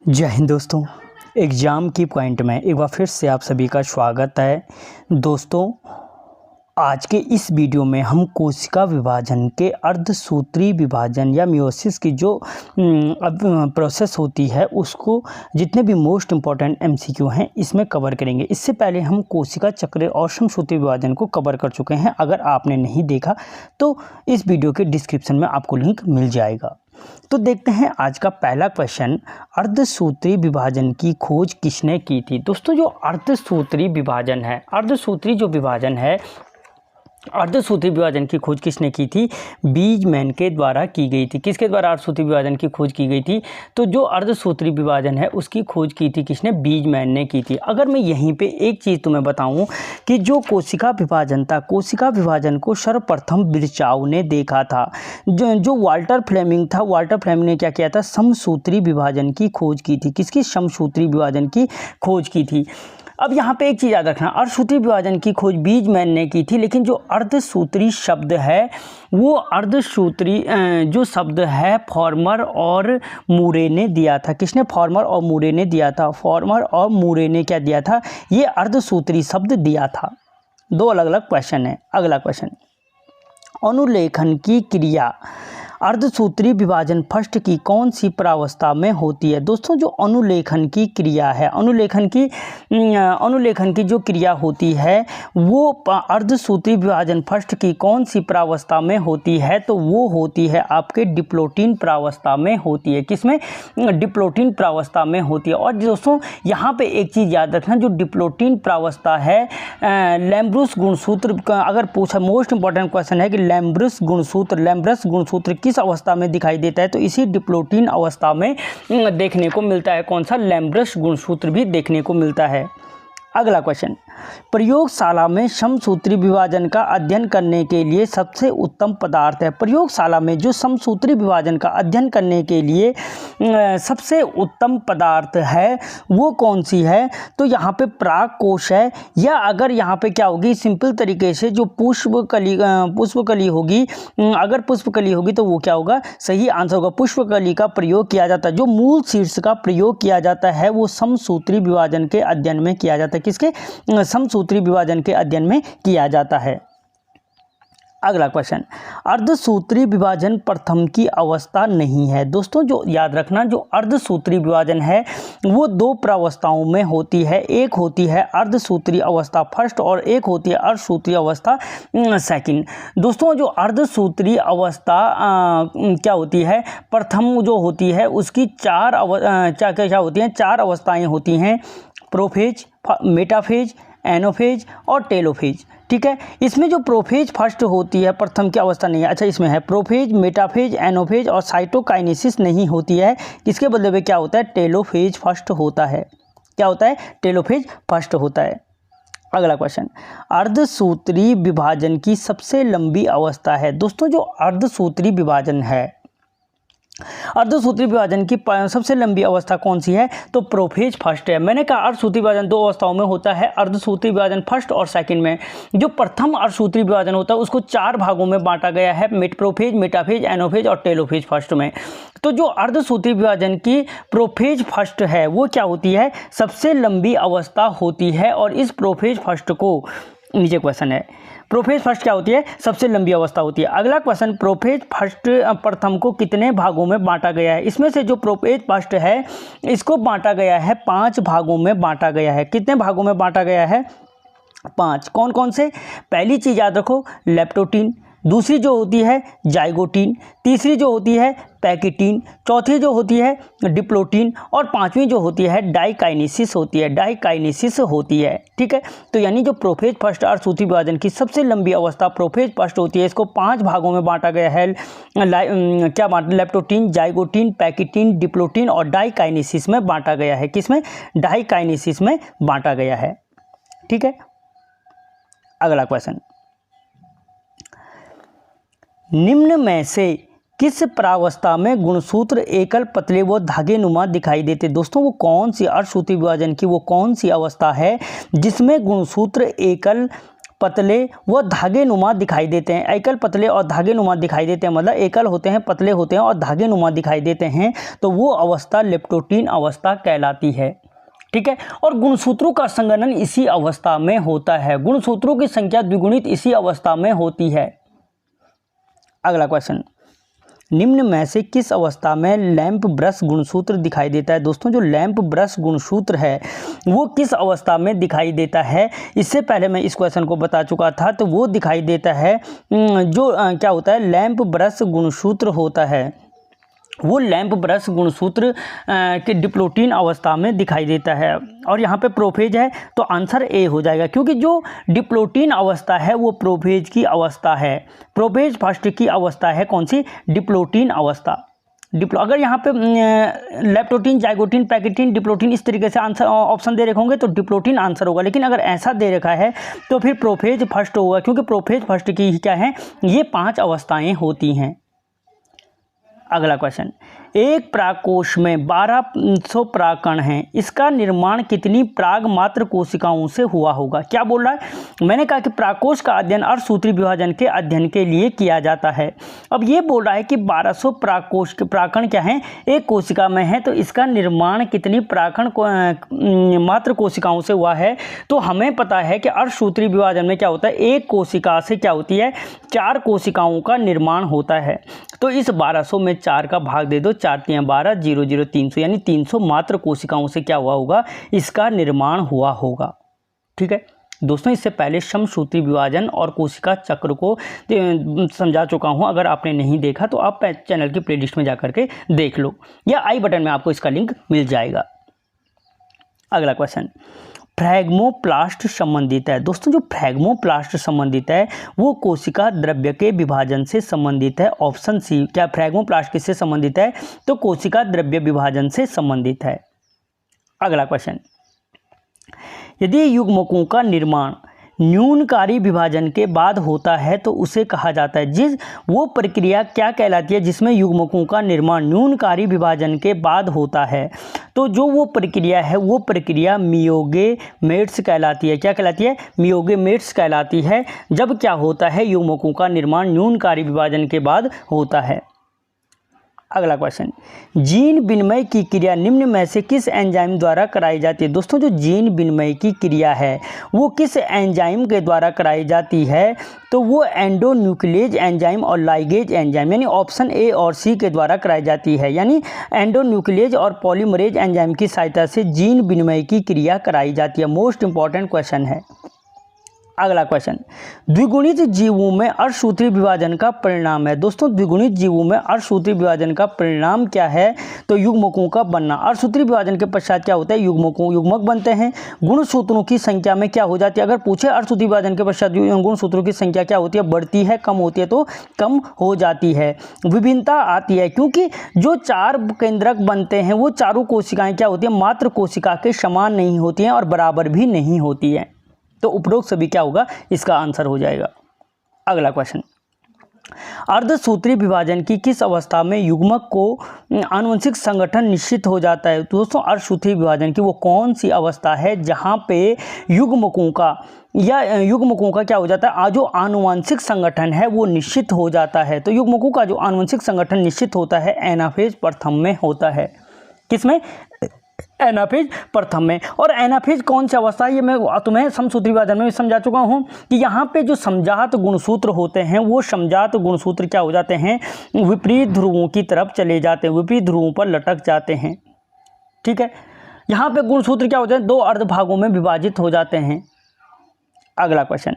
जय हिंद दोस्तों। एग्ज़ाम की पॉइंट में एक बार फिर से आप सभी का स्वागत है। दोस्तों, आज के इस वीडियो में हम कोशिका विभाजन के अर्धसूत्री विभाजन या मियोसिस की जो प्रोसेस होती है उसको जितने भी मोस्ट इम्पॉर्टेंट एमसीक्यू हैं इसमें कवर करेंगे। इससे पहले हम कोशिका चक्र और समसूत्री विभाजन को कवर कर चुके हैं। अगर आपने नहीं देखा तो इस वीडियो के डिस्क्रिप्शन में आपको लिंक मिल जाएगा। तो देखते हैं आज का पहला क्वेश्चन, अर्धसूत्री विभाजन की खोज किसने की थी। दोस्तों, जो अर्धसूत्री विभाजन है, अर्धसूत्री विभाजन की खोज किसने की थी? बीजमैन के द्वारा की गई थी। किसके द्वारा अर्धसूत्री विभाजन की खोज की गई थी? तो जो अर्धसूत्री विभाजन है उसकी खोज की थी किसने? बीजमैन ने की थी। अगर मैं यहीं पे एक चीज़ तुम्हें बताऊं कि जो कोशिका विभाजन था, कोशिका विभाजन को सर्वप्रथम बिरचाउ ने देखा था। जो वाल्टर फ्लेमिंग था, वाल्टर फ्लेमिंग ने क्या किया था? समसूत्री विभाजन की खोज की थी। किसकी? समसूत्री विभाजन की खोज की थी। अब यहाँ पे एक चीज़ याद रखना, अर्धसूत्री विभाजन की खोज बीजमैन ने की थी, लेकिन जो अर्धसूत्री शब्द है वो अर्धसूत्री जो शब्द है फॉर्मर और मूरे ने दिया था। किसने? फॉर्मर और मूरे ने दिया था। फॉर्मर और मूरे ने क्या दिया था? ये अर्धसूत्री शब्द दिया था। दो अलग अलग क्वेश्चन है। अगला क्वेश्चन, अनुलेखन की क्रिया अर्धसूत्री विभाजन फर्स्ट की कौन सी प्रावस्था में होती है? दोस्तों, जो अनुलेखन की क्रिया है, अनुलेखन की जो क्रिया होती है वो अर्धसूत्री विभाजन फर्स्ट की कौन सी प्रावस्था में होती है? तो वो होती है आपके डिप्लोटिन प्रावस्था में होती है। किसमें? डिप्लोटिन प्रावस्था में होती है। और दोस्तों, यहाँ पे एक चीज़ याद रखना, जो डिप्लोटिन प्रावस्था है, लैम्ब्रुस गुणसूत्र का अगर पूछा, मोस्ट इंपॉर्टेंट क्वेश्चन है कि लैम्ब्रुस गुणसूत्र किस अवस्था में दिखाई देता है? तो इसी डिप्लोटिन अवस्था में देखने को मिलता है। कौन सा? लैम्ब्रुस गुणसूत्र भी देखने को मिलता है। अगला क्वेश्चन, प्रयोगशाला में समसूत्री विभाजन का अध्ययन करने के लिए सबसे उत्तम पदार्थ है। प्रयोगशाला में जो समसूत्री विभाजन का अध्ययन करने के लिए सबसे उत्तम पदार्थ है वो कौन सी है? तो यहाँ पे पराग कोश है, या अगर यहाँ पे क्या होगी, सिंपल तरीके से जो पुष्पकली होगी, अगर पुष्पकली होगी तो वो क्या होगा? सही आंसर होगा। पुष्पकली का प्रयोग किया जाता है, जो मूल शीर्ष का प्रयोग किया जाता है वो समसूत्री विभाजन के अध्ययन में किया जाता है। किसके? समसूत्री विभाजन के अध्ययन में किया जाता है। अगला क्वेश्चन, अर्धसूत्री विभाजन प्रथम की अवस्था नहीं है। दोस्तों, जो याद रखना, जो अर्धसूत्री विभाजन है वो दो प्रावस्थाओं में होती है। एक होती है अर्धसूत्री अवस्था फर्स्ट और एक होती है अर्धसूत्री अवस्था सेकंड। दोस्तों, जो अर्धसूत्री अवस्था क्या होती है? प्रथम जो होती है उसकी चार होती हैं? चार अवस्थाएं होती हैं, प्रोफेज, मेटाफेज, एनोफेज और टेलोफेज। ठीक है, इसमें जो प्रोफेज फर्स्ट होती है प्रथम की अवस्था नहीं है। अच्छा, इसमें है प्रोफेज, मेटाफेज, एनोफेज और साइटोकाइनेसिस नहीं होती है। इसके बदले में क्या होता है? टेलोफेज फर्स्ट होता है। क्या होता है? टेलोफेज फर्स्ट होता है। अगला क्वेश्चन, अर्धसूत्री विभाजन की सबसे लंबी अवस्था है। दोस्तों, जो अर्धसूत्री विभाजन है, अर्धसूत्री विभाजन की सबसे लंबी अवस्था कौन सी है? तो प्रोफेज फर्स्ट है। मैंने कहा अर्धसूत्री विभाजन दो अवस्थाओं में होता है, अर्धसूत्री विभाजन फर्स्ट और सेकंड में। जो प्रथम अर्धसूत्री विभाजन होता है उसको चार भागों में बांटा गया है, प्रोफेज, मेटाफेज, एनोफेज और टेलोफेज फर्स्ट में। तो जो अर्धसूत्री विभाजन की प्रोफेज फर्स्ट है वो क्या होती है? सबसे लंबी अवस्था होती है। और इस प्रोफेज फर्स्ट को, नीचे क्वेश्चन है, प्रोफेज फर्स्ट क्या होती है? सबसे लंबी अवस्था होती है। अगला क्वेश्चन, प्रोफेज फर्स्ट प्रथम को कितने भागों में बांटा गया है? इसमें से जो प्रोफेज फर्स्ट है इसको बांटा गया है 5 भागों में बांटा गया है। कितने भागों में बांटा गया है? 5। कौन कौन से? पहली चीज़ याद रखो, लेप्टोटीन। दूसरी जो होती है जाइगोटीन। तीसरी जो होती है पैकेटीन। चौथी जो होती है डिप्लोटीन। और पांचवी जो होती है डाइकाइनेसिस होती है। ठीक है, तो यानी जो प्रोफेज फर्स्ट अर्धसूत्री विभाजन की सबसे लंबी अवस्था प्रोफेज फर्स्ट होती है। इसको 5 भागों में बांटा गया है। क्या बांटा? लेप्टोटीन, जाइगोटीन, पैकेटीन, डिप्लोटीन और डाइकाइनेसिस में बांटा गया है। किसमें? डाइकाइनेसिस में बांटा गया है। ठीक है, अगला क्वेश्चन, निम्न में से किस प्रावस्था में गुणसूत्र एकल, पतले व धागेनुमा दिखाई देते? दोस्तों, वो कौन सी अर्धसूत्री विभाजन की वो कौन सी अवस्था है जिसमें गुणसूत्र एकल, पतले व धागेनुमा दिखाई देते हैं। एकल, पतले और धागेनुमा दिखाई देते हैं, मतलब एकल होते हैं, पतले होते हैं और धागेनुमा दिखाई देते हैं, तो वो अवस्था लेप्टोटीन अवस्था कहलाती है। ठीक है, और गुणसूत्रों का संघनन इसी अवस्था में होता है। गुणसूत्रों की संख्या द्विगुणित इसी अवस्था में होती है। अगला क्वेश्चन, निम्न में से किस अवस्था में लैंप ब्रश गुणसूत्र दिखाई देता है? दोस्तों, जो लैंप ब्रश गुणसूत्र है वो किस अवस्था में दिखाई देता है? इससे पहले मैं इस क्वेश्चन को बता चुका था। तो वो दिखाई देता है जो क्या होता है, लैंप ब्रश गुणसूत्र होता है, वो लैंप ब्रश गुणसूत्र के डिप्लोटीन अवस्था में दिखाई देता है। और यहाँ पे प्रोफेज है तो आंसर ए हो जाएगा, क्योंकि जो डिप्लोटीन अवस्था है वो प्रोफेज की अवस्था है। प्रोफेज फर्स्ट की अवस्था है कौन सी? डिप्लोटीन अवस्था। अगर यहाँ पे लेप्टोटीन, जाइगोटीन, पैकेटीन, डिप्लोटीन इस तरीके से आंसर ऑप्शन दे रखे होंगे तो डिप्लोटीन आंसर होगा, लेकिन अगर ऐसा दे रखा है तो फिर प्रोफेज फर्स्ट होगा, क्योंकि प्रोफेज फर्स्ट की क्या है, ये 5 अवस्थाएँ होती हैं। अगला क्वेश्चन, एक प्राकोष में 1200 परागकण हैं, इसका निर्माण कितनी प्राग मात्र कोशिकाओं से हुआ होगा? क्या बोल रहा है? मैंने कहा कि प्राकोष का अध्ययन अर्धसूत्री विभाजन के अध्ययन के लिए किया जाता है। अब ये बोल रहा है कि 1200 प्राकोष के परागकण क्या हैं, एक कोशिका में है, तो इसका निर्माण कितनी परागकण मात्र कोशिकाओं से हुआ है? तो हमें पता है कि अर्धसूत्री विभाजन में क्या होता है, एक कोशिका से क्या होती है, 4 कोशिकाओं का निर्माण होता है। तो इस 1200 में 4 का भाग दे दो, 4 3 12, 0 0 300, यानी 300 मात्र कोशिकाओं से क्या हुआ होगा, इसका निर्माण हुआ होगा। ठीक है दोस्तों, इससे पहले समसूत्री विभाजन और कोशिका चक्र को समझा चुका हूं। अगर आपने नहीं देखा तो आप चैनल की प्लेलिस्ट में जाकर के देख लो, या आई बटन में आपको इसका लिंक मिल जाएगा। अगला क्वेश्चन, फ्रैगमोप्लास्ट संबंधित है। दोस्तों, जो फ्रैगमोप्लास्ट संबंधित है वो कोशिका द्रव्य के विभाजन से संबंधित है। Option C. क्या फ्रैगमोप्लास्ट किससे संबंधित है? तो कोशिका द्रव्य विभाजन से संबंधित है। अगला क्वेश्चन, यदि युग्मकों का निर्माण न्यूनकारी विभाजन के बाद होता है तो उसे कहा जाता है, वो प्रक्रिया क्या कहलाती है जिसमें युग्मकों का निर्माण न्यूनकारी विभाजन के बाद होता है? तो जो वो प्रक्रिया है वो प्रक्रिया मियोगेमेट्स कहलाती है। क्या कहलाती है? मियोगेमेट्स कहलाती है, जब क्या होता है, युग्मकों का निर्माण न्यूनकारी विभाजन के बाद होता है। अगला क्वेश्चन, जीन विनिमय की क्रिया निम्न में से किस एंजाइम द्वारा कराई जाती है? दोस्तों, जो जीन विनिमय की क्रिया है वो किस एंजाइम के द्वारा कराई जाती है? तो वो एंडोन्यूक्लियेज एंजाइम और लाइगेज एंजाइम, यानी ऑप्शन ए और सी के द्वारा कराई जाती है। यानी एंडोन्यूक्लियेज और पॉलीमरेज एंजाइम की सहायता से जीन विनिमय की क्रिया कराई जाती है। मोस्ट इंपॉर्टेंट क्वेश्चन है। अगला क्वेश्चन, द्विगुणित जीवों में अर्धसूत्री विभाजन का परिणाम है। दोस्तों, द्विगुणित जीवों में अर्धसूत्री विभाजन का परिणाम क्या है? तो युग्मकों का बनना। अर्धसूत्री विभाजन के पश्चात क्या होता है, युग्मक बनते हैं। गुणसूत्रों की संख्या में क्या हो जाती है? अगर पूछे अर्धसूत्री विभाजन के पश्चात गुणसूत्रों की संख्या क्या होती है, बढ़ती है, कम होती है? तो कम हो जाती है। विभिन्नता आती है, क्योंकि जो 4 केंद्रक बनते हैं वो चारों कोशिकाएं क्या होती है, मात्र कोशिका के समान नहीं होती हैं और बराबर भी नहीं होती है। तो उपरोक्त सभी क्या होगा, इसका आंसर हो जाएगा। अगला क्वेश्चन, अर्धसूत्री विभाजन की किस अवस्था में युग्मक को आनुवंशिक संगठन निश्चित हो जाता है? दोस्तों, अर्धसूत्री विभाजन की वो कौन सी अवस्था है जहां पे युग्मकों का क्या हो जाता है, जो आनुवंशिक संगठन है वो निश्चित हो जाता है? तो युग्मकों का जो आनुवंशिक संगठन निश्चित होता है एनाफेज प्रथम में होता है। किसमें? एनाफेज प्रथम में। और एनाफेज कौन सी अवस्था है, ये मैं तुम्हें समसूत्री विभाजन में समझा चुका हूं कि यहाँ पे जो समजात गुणसूत्र होते हैं वो समजात गुणसूत्र क्या हो जाते हैं, विपरीत ध्रुवों की तरफ चले जाते हैं, विपरीत ध्रुवों पर लटक जाते हैं। ठीक है, यहाँ पे गुणसूत्र क्या होते हैं, 2 अर्धभागों में विभाजित हो जाते हैं। अगला क्वेश्चन,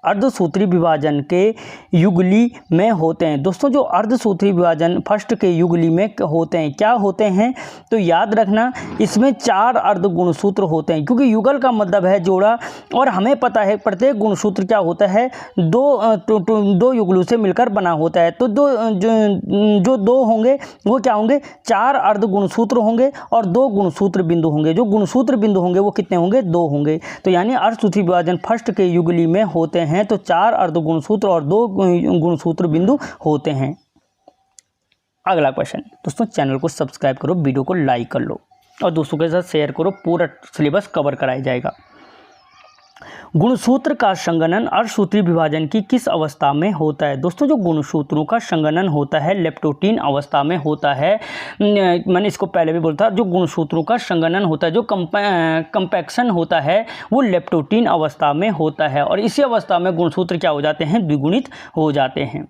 अर्धसूत्री विभाजन के युगली में होते हैं। दोस्तों, जो अर्धसूत्री विभाजन फर्स्ट के युगली में होते हैं, क्या होते हैं? तो याद रखना, इसमें 4 अर्ध गुणसूत्र होते हैं, क्योंकि युगल का मतलब है जोड़ा, और हमें पता है प्रत्येक गुणसूत्र क्या होता है, 2 युगलों से मिलकर बना होता है। तो जो 2 होंगे वो क्या होंगे, 4 अर्ध गुणसूत्र होंगे और 2 गुणसूत्र बिंदु होंगे। जो गुणसूत्र बिंदु होंगे वो कितने होंगे, 2 होंगे। तो यानी अर्धसूत्री विभाजन फर्स्ट के युगली में होते हैं तो 4 अर्ध गुणसूत्र और 2 गुणसूत्र बिंदु होते हैं। अगला क्वेश्चन, दोस्तों चैनल को सब्सक्राइब करो, वीडियो को लाइक कर लो और दोस्तों के साथ शेयर करो, पूरा सिलेबस कवर कराया जाएगा। गुणसूत्र का संघनन अर्धसूत्री विभाजन की किस अवस्था में होता है? दोस्तों जो गुणसूत्रों का संघनन होता है लेप्टोटीन अवस्था में होता है। मैंने इसको पहले भी बोला था, जो गुणसूत्रों का संघनन होता है, जो कंपैक्शन होता है, वो लेप्टोटीन अवस्था में होता है और इसी अवस्था में गुणसूत्र क्या हो जाते हैं? द्विगुणित हो जाते हैं।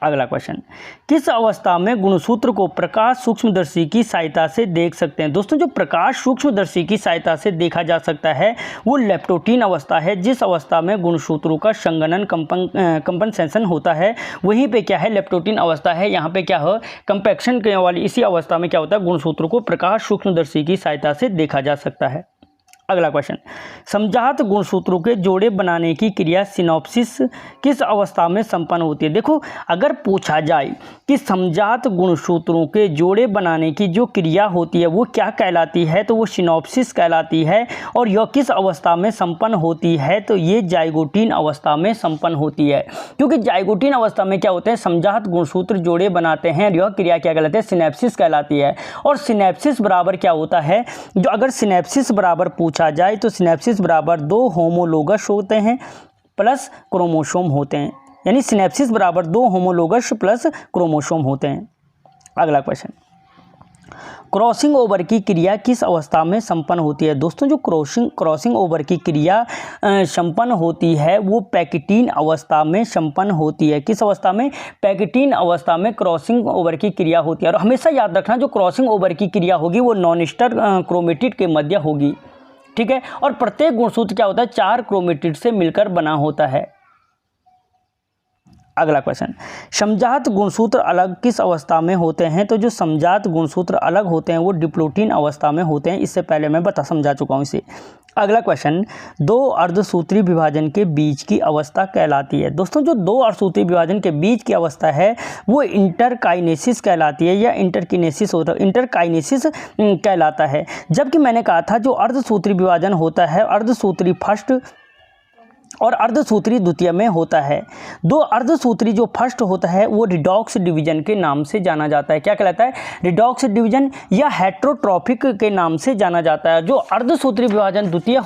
अगला क्वेश्चन, किस अवस्था में गुणसूत्र को प्रकाश सूक्ष्मदर्शी की सहायता से देख सकते हैं? दोस्तों जो प्रकाश सूक्ष्मदर्शी की सहायता से देखा जा सकता है वो लेप्टोटीन अवस्था है, जिस अवस्था में गुणसूत्रों का संघनन कंपनसेशन होता है वहीं पे क्या है? लेप्टोटीन अवस्था है। यहाँ पे क्या हो? कंपैक्शन के वाली इसी अवस्था में क्या होता है? गुणसूत्रों को प्रकाश सूक्ष्मदर्शी की सहायता से देखा जा सकता है। अगला क्वेश्चन, समजात गुणसूत्रों के जोड़े बनाने की क्रिया सिनॉप्सिस किस अवस्था में संपन्न होती है? देखो अगर पूछा जाए कि समजात गुणसूत्रों के जोड़े बनाने की जो क्रिया होती है वो क्या कहलाती है, तो वो सिनॉप्सिस कहलाती है। और यह किस अवस्था में संपन्न होती है? तो ये जाइगोटीन अवस्था में संपन्न होती है, क्योंकि जाइगोटीन अवस्था में क्या होते हैं? समजात गुणसूत्र जोड़े बनाते हैं, यह क्रिया क्या कहलाती है? सिनैप्सिस कहलाती है। और सिनैप्सिस बराबर क्या होता है? जो अगर सिनैप्सिस बराबर पूछा जाए तो सिनैप्सिस बराबर 2 होमोलोगस होते हैं प्लस क्रोमोसोम होते हैं, यानी सिनैप्सिस बराबर 2 होमोलोगस प्लस क्रोमोसोम होते हैं। अगला क्वेश्चन, क्रॉसिंग ओवर की क्रिया किस अवस्था में संपन्न होती है? दोस्तों जो क्रॉसिंग ओवर की क्रिया संपन्न होती है वो पैकेटीन अवस्था में संपन्न होती है। किस अवस्था में? पैकेटीन अवस्था में क्रॉसिंग ओवर की क्रिया होती है। और हमेशा याद रखना जो क्रॉसिंग ओवर की क्रिया होगी वो नॉनस्टर क्रोमेटिड के मध्य होगी, ठीक है। और प्रत्येक गुणसूत्र क्या होता है? 4 क्रोमेटिड से मिलकर बना होता है। अगला क्वेश्चन, समजात गुणसूत्र अलग किस अवस्था में होते हैं? तो जो समजात गुणसूत्र अलग होते हैं वो डिप्लोटीन अवस्था में होते हैं। इससे पहले मैं समझा चुका हूं इसे। अगला क्वेश्चन, 2 अर्धसूत्री विभाजन के बीच की अवस्था कहलाती है। दोस्तों जो 2 अर्धसूत्री विभाजन के बीच की अवस्था है वो इंटरकाइनेसिस कहलाती है या इंटरकिनेसिस कहलाता है। जबकि मैंने कहा था जो अर्धसूत्री विभाजन होता है अर्धसूत्री फर्स्ट और अर्धसूत्री द्वितीय में होता है। 2 अर्धसूत्री जो फर्स्ट होता है वो रिडॉक्स डिवीजन के नाम से जाना जाता है। क्या कहलाता है? रिडॉक्स डिवीजन या हेट्रोट्रॉफिक के नाम से जाना जाता है। जो अर्धसूत्री विभाजन द्वितीय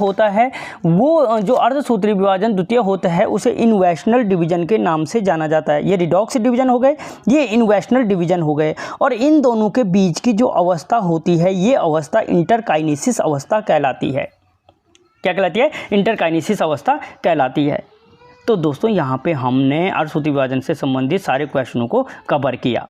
होता है उसे इनवेशनल डिवीजन के नाम से जाना जाता है। ये रिडॉक्स डिवीजन हो गए, ये इनवेशनल डिवीजन हो गए। और इन दोनों के बीच की जो अवस्था होती है ये अवस्था इंटरकाइनेसिस अवस्था कहलाती है। क्या कहलाती है? इंटरकाइनेसिस अवस्था कहलाती है। तो दोस्तों यहाँ पे हमने अर्धसूत्री विभाजन से संबंधित सारे क्वेश्चनों को कवर किया।